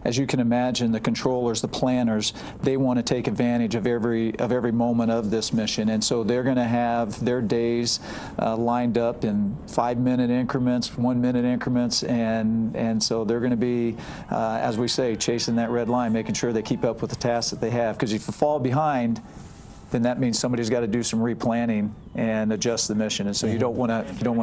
As you can imagine, the controllers, the planners, they want to take advantage of every moment of this mission, and so they're going to have their days lined up in 5-minute increments, 1-minute increments, and so they're going to be, as we say, chasing that red line, making sure they keep up with the tasks that they have. Because if you fall behind, then that means somebody's got to do some replanning and adjust the mission, and so you don't want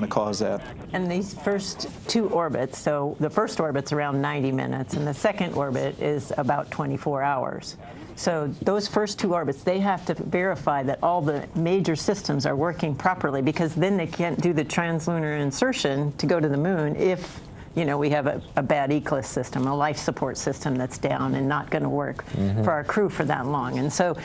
to cause that. And these first 2 orbits, so the first orbit's around 90 minutes, and the second orbit is about 24 hours. So those first 2 orbits, they have to verify that all the major systems are working properly, because then they can't do the translunar insertion to go to the moon if, you know, we have a bad ECLIS system, a life support system that's down and not going to work for our crew for that long. And so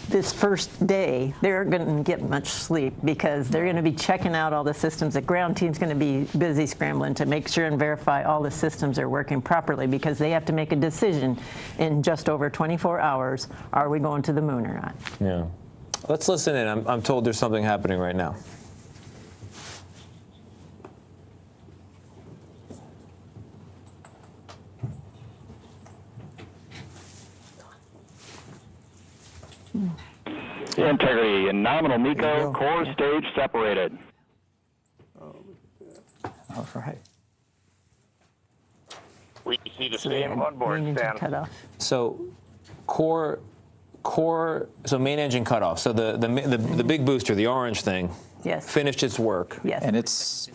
this first day, they're going to get much sleep, because they're going to be checking out all the systems. The ground team's going to be busy scrambling to make sure and verify all the systems are working properly, because they have to make a decision in just over 24 hours, are we going to the moon or not? Yeah. Let's listen in. I'm told there's something happening right now. Integrity and nominal MECO, core stage separated. All right. We see the same onboard stand. So, so main engine cutoff. So the big booster, the orange thing, yes, finished its work. Yes. And it's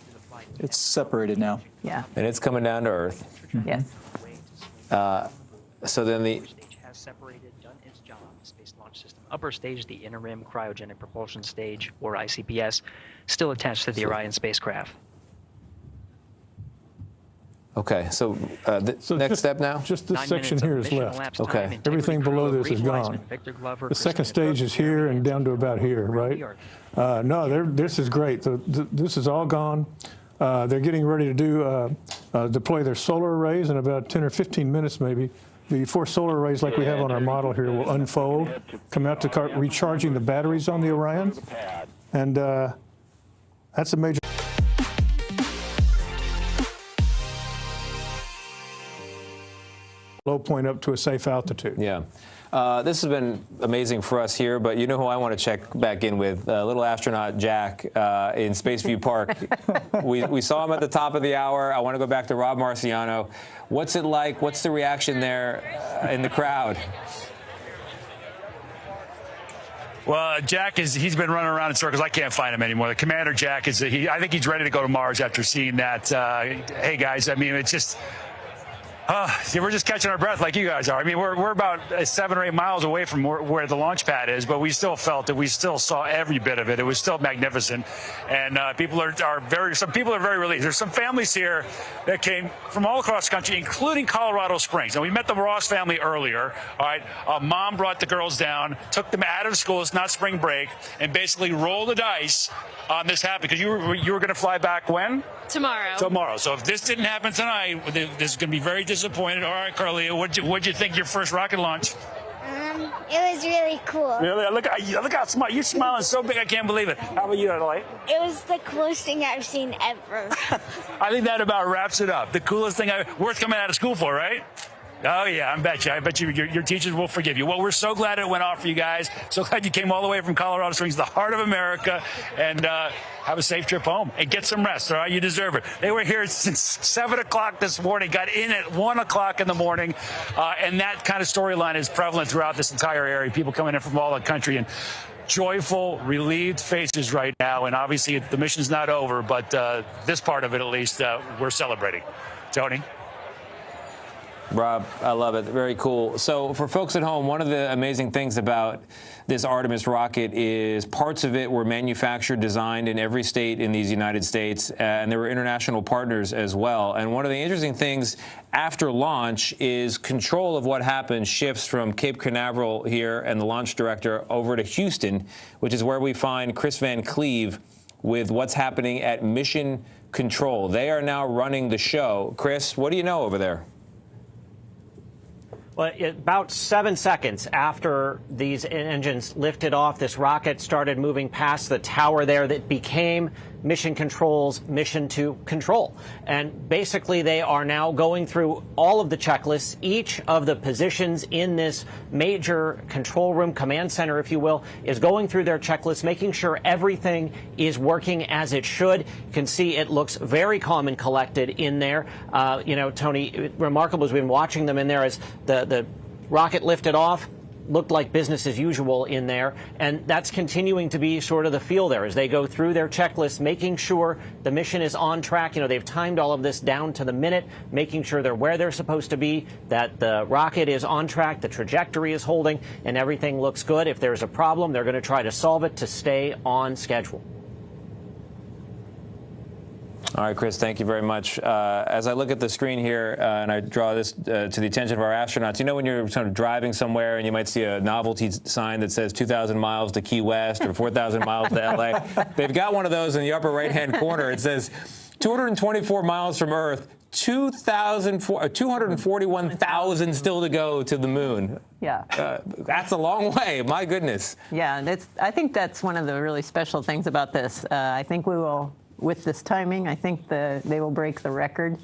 separated now. Yeah. And it's coming down to Earth. Yes. So then the stage has separated, done its job. Space Launch System upper stage, the interim cryogenic propulsion stage, or ICPS, still attached to the Orion spacecraft. okay. So, next step now. Just this section here is left. Okay. Everything below this is gone. The second stage is here and down to about here, right? No, this is great. This is all gone. They're getting ready to do deploy their solar arrays in about 10 or 15 minutes, maybe. The 4 solar arrays, like we have on our model here, will unfold, come out to start recharging the batteries on the Orion, and that's a major. Low point up to a safe altitude. Yeah. This has been amazing for us here, but you know who I want to check back in with? Little astronaut Jack in Spaceview Park. we saw him at the top of the hour. I want to go back to Rob Marciano. What's it like? What's the reaction there in the crowd? Well, Jack he's been running around in circles. I can't find him anymore. The commander, Jack, I think he's ready to go to Mars after seeing that. Hey, guys, I mean, it's just... we're just catching our breath like you guys are. I mean, we're about 7 or 8 miles away from where the launch pad is, but we still felt it. We still saw every bit of it. It was still magnificent, and some people are very relieved. There's some families here that came from all across the country, including Colorado Springs. And we met the Ross family earlier. All right, mom brought the girls down, took them out of school. It's not spring break, and basically rolled the dice on this happening, because you were going to fly back when? Tomorrow. So if this didn't happen tonight, this is going to be very disappointed. All right, Carlia, what'd you think your first rocket launch? It was really cool. Really? Look how smart. You're smiling so big, I can't believe it. How about you, Adelaide? It was the coolest thing I've seen ever. I think that about wraps it up. The coolest thing worth coming out of school for, right? Oh, yeah, I bet you your teachers will forgive you. Well, we're so glad it went off for you guys. So glad you came all the way from Colorado Springs, the heart of America, and have a safe trip home and get some rest, all right? You deserve it. They were here since 7 o'clock this morning, got in at 1 o'clock in the morning, and that kind of storyline is prevalent throughout this entire area. People coming in from all the country, and joyful, relieved faces right now. And obviously the mission's not over, but this part of it, at least, we're celebrating. Tony? Rob, I love it. Very cool. So for folks at home, one of the amazing things about this Artemis rocket is parts of it were manufactured, designed in every state in these United States, and there were international partners as well. And one of the interesting things after launch is control of what happens shifts from Cape Canaveral here and the launch director over to Houston, which is where we find Chris Van Cleve with what's happening at Mission Control. They are now running the show. Chris, what do you know over there? Well, about 7 seconds after these engines lifted off, this rocket started moving past the tower there that became Mission Control's mission to control. And basically, they are now going through all of the checklists. Each of the positions in this major control room, command center, if you will, is going through their checklist, making sure everything is working as it should. You can see it looks very calm and collected in there. Tony, remarkable as we've been watching them in there as the rocket lifted off. Looked like business as usual in there, and that's continuing to be sort of the feel there as they go through their checklist, making sure the mission is on track. They've timed all of this down to the minute, making sure they're where they're supposed to be, that the rocket is on track, the trajectory is holding, and everything looks good. If there's a problem, they're going to try to solve it to stay on schedule. All right, Chris, thank you very much. As I look at the screen here and I draw this to the attention of our astronauts, when you're sort of driving somewhere and you might see a novelty sign that says 2,000 miles to Key West or 4,000 miles to L.A., they've got one of those in the upper right-hand corner. It says 224 miles from Earth, 241,000 still to go to the moon. Yeah. That's a long way. My goodness. Yeah, and I think that's one of the really special things about this. I think we will, with this timing, I think they will break the record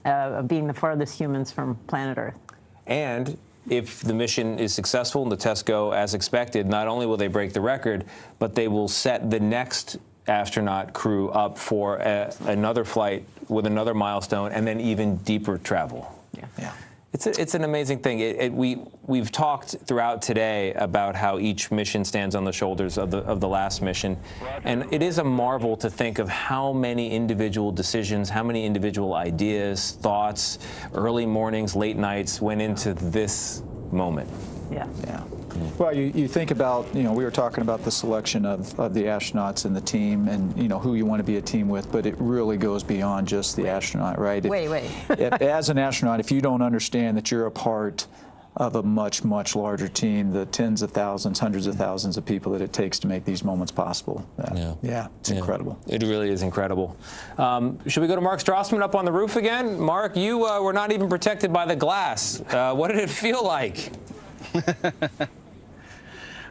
of being the farthest humans from planet Earth. And if the mission is successful and the tests go as expected, not only will they break the record, but they will set the next astronaut crew up for another flight with another milestone and then even deeper travel. Yeah. It's an amazing thing. We've talked throughout today about how each mission stands on the shoulders of the last mission, and it is a marvel to think of how many individual decisions, how many individual ideas, thoughts, early mornings, late nights went into this moment. Yeah. Well, you think about, we were talking about the selection of the astronauts and the team and, who you want to be a team with, but it really goes beyond just the astronaut, right? Wait. As an astronaut, if you don't understand that you're a part of a much, much larger team, the tens of thousands, hundreds of thousands of people that it takes to make these moments possible. It's incredible. It really is incredible. Should we go to Mark Strassman up on the roof again? Mark, you were not even protected by the glass. What did it feel like?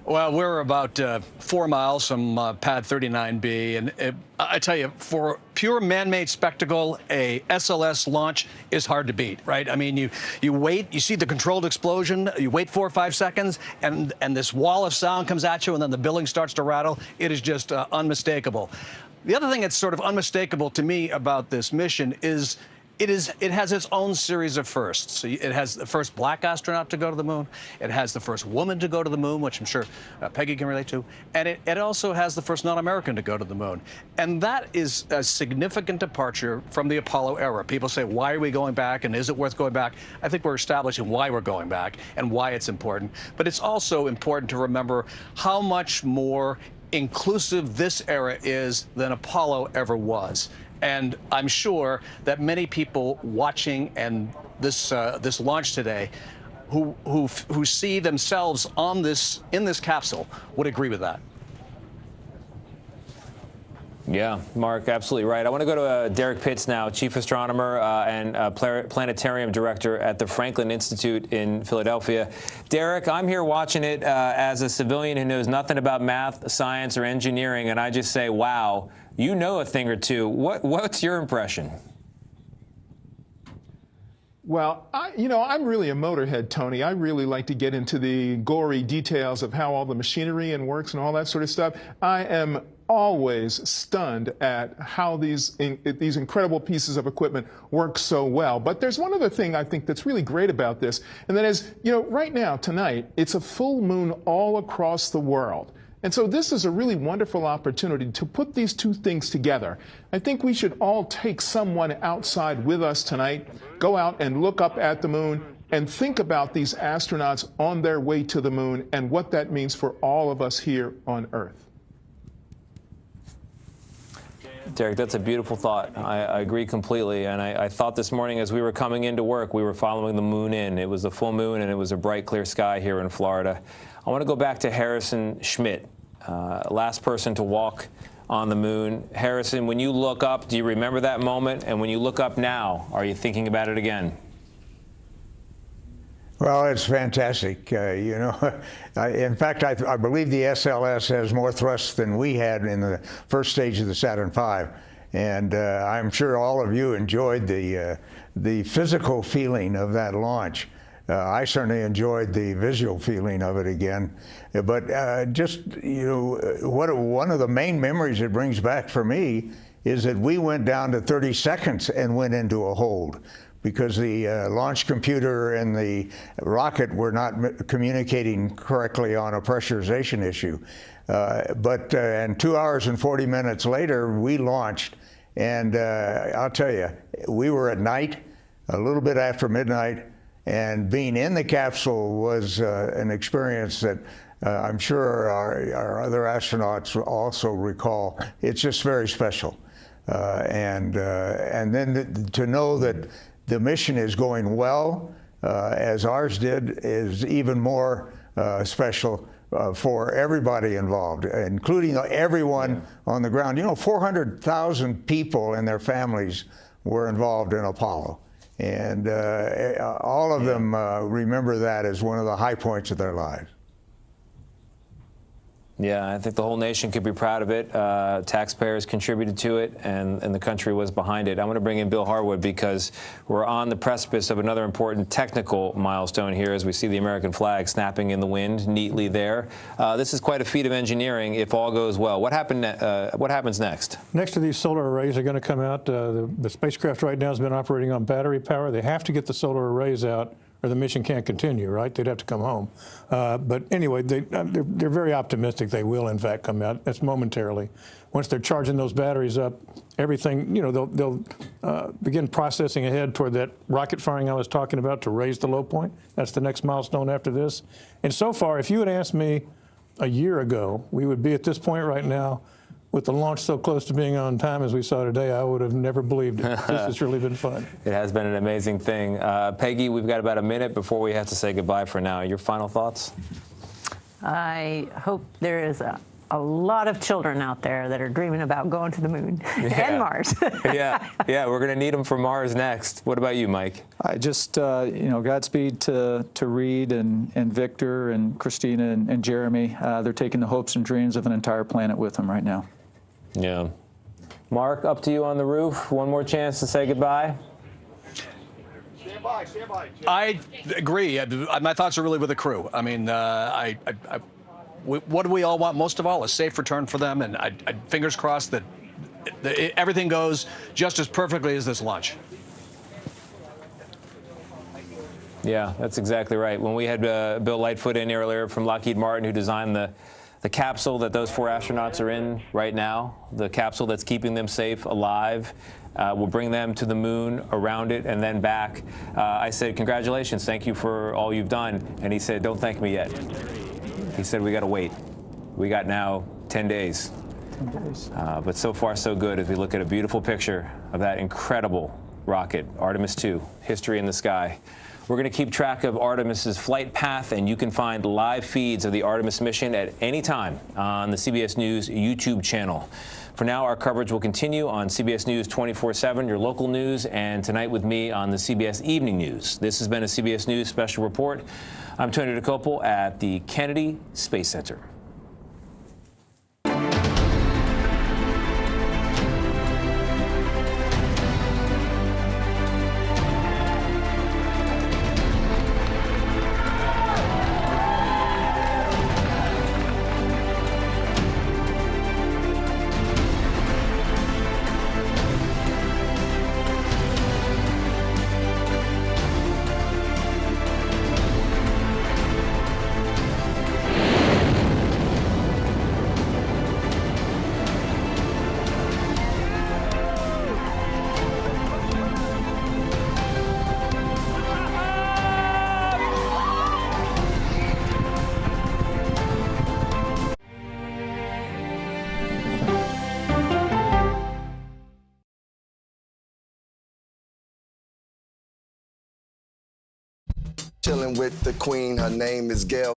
Well, we're about 4 miles from pad 39B, and I tell you, for pure man-made spectacle, a SLS launch is hard to beat, right? I mean, you wait, you see the controlled explosion, you wait 4 or 5 seconds, and this wall of sound comes at you, and then the building starts to rattle. It is just unmistakable. The other thing that's sort of unmistakable to me about this mission is it has its own series of firsts. So it has the first black astronaut to go to the moon. It has the first woman to go to the moon, which I'm sure Peggy can relate to. And it also has the first non-American to go to the moon. And that is a significant departure from the Apollo era. People say, why are we going back, and is it worth going back? I think we're establishing why we're going back and why it's important. But it's also important to remember how much more inclusive this era is than Apollo ever was. And I'm sure that many people watching and this launch today, who see themselves in this capsule, would agree with that. Yeah, Mark, absolutely right. I want to go to Derek Pitts now, chief astronomer and planetarium director at the Franklin Institute in Philadelphia. Derek, I'm here watching it as a civilian who knows nothing about math, science, or engineering, and I just say, wow, you know a thing or two. What's your impression? Well, I'm really a motorhead, Tony. I really like to get into the gory details of how all the machinery works and all that sort of stuff. I am always stunned at how these incredible pieces of equipment work so well. But there's one other thing I think that's really great about this, and that is, right now, tonight, it's a full moon all across the world. And so this is a really wonderful opportunity to put these two things together. I think we should all take someone outside with us tonight, go out and look up at the moon and think about these astronauts on their way to the moon and what that means for all of us here on Earth. Derek, that's a beautiful thought. I agree completely. And I thought this morning as we were coming into work, we were following the moon in. It was a full moon and it was a bright, clear sky here in Florida. I want to go back to Harrison Schmitt, last person to walk on the moon. Harrison, when you look up, do you remember that moment? And when you look up now, are you thinking about it again? Well, it's fantastic. You know, in fact, I believe the SLS has more thrust than we had in the first stage of the Saturn V. And I'm sure all of you enjoyed the physical feeling of that launch. I certainly enjoyed the visual feeling of it again. But just, you know, one of the main memories it brings back for me is that we went down to 30 seconds and went into a hold, because the launch computer and the rocket were not communicating correctly on a pressurization issue. And 2 hours and 40 minutes later, we launched. And I'll tell you, we were at night, a little bit after midnight, and being in the capsule was an experience that I'm sure our other astronauts also recall. It's just very special. And then to know that the mission is going well, as ours did, is even more special for everybody involved, including everyone on the ground. You know, 400,000 people and their families were involved in Apollo. And all of them remember that as one of the high points of their lives. Yeah, I think the whole nation could be proud of it. Taxpayers contributed to it, and the country was behind it. I want to bring in Bill Harwood, because we're on the precipice of another important technical milestone here as we see the American flag snapping in the wind neatly there. This is quite a feat of engineering if all goes well. What happens next? Next, these solar arrays are going to come out. The spacecraft right now has been operating on battery power. They have to get the solar arrays out, or the mission can't continue, right? They'd have to come home. But anyway, they're very optimistic they will, in fact, come out. That's momentarily. Once they're charging those batteries up, everything, you know, they'll begin processing ahead toward that rocket firing I was talking about to raise the low point. That's the next milestone after this. And so far, if you had asked me a year ago, we would be at this point right now, with the launch so close to being on time as we saw today, I would have never believed it. This has really been fun. It has been an amazing thing. Peggy, we've got about a minute before we have to say goodbye for now. Your final thoughts? I hope there is a lot of children out there that are dreaming about going to the moon and Mars. Yeah, we're going to need them for Mars next. What about you, Mike? I just, you know, Godspeed to Reed and Victor and Christina and Jeremy. They're taking the hopes and dreams of an entire planet with them right now. Yeah. Mark, up to you on the roof. One more chance to say goodbye. Stand by, stand by. I agree. My thoughts are really with the crew. I mean, what do we all want most of all? A safe return for them, and fingers crossed that everything goes just as perfectly as this launch. Yeah, that's exactly right. When we had Bill Lightfoot in earlier from Lockheed Martin, who designed the capsule that those 4 astronauts are in right now, the capsule that's keeping them safe, alive, will bring them to the moon, around it, and then back. I said, congratulations, thank you for all you've done. And he said, don't thank me yet. He said, we got to wait. We got now 10 days. But so far, so good as we look at a beautiful picture of that incredible rocket, Artemis 2, history in the sky. We're going to keep track of Artemis's flight path, and you can find live feeds of the Artemis mission at any time on the CBS News YouTube channel. For now, our coverage will continue on CBS News 24/7, your local news, and tonight with me on the CBS Evening News. This has been a CBS News Special Report. I'm Tony DeCopel at the Kennedy Space Center. Chilling with the queen, her name is Gail.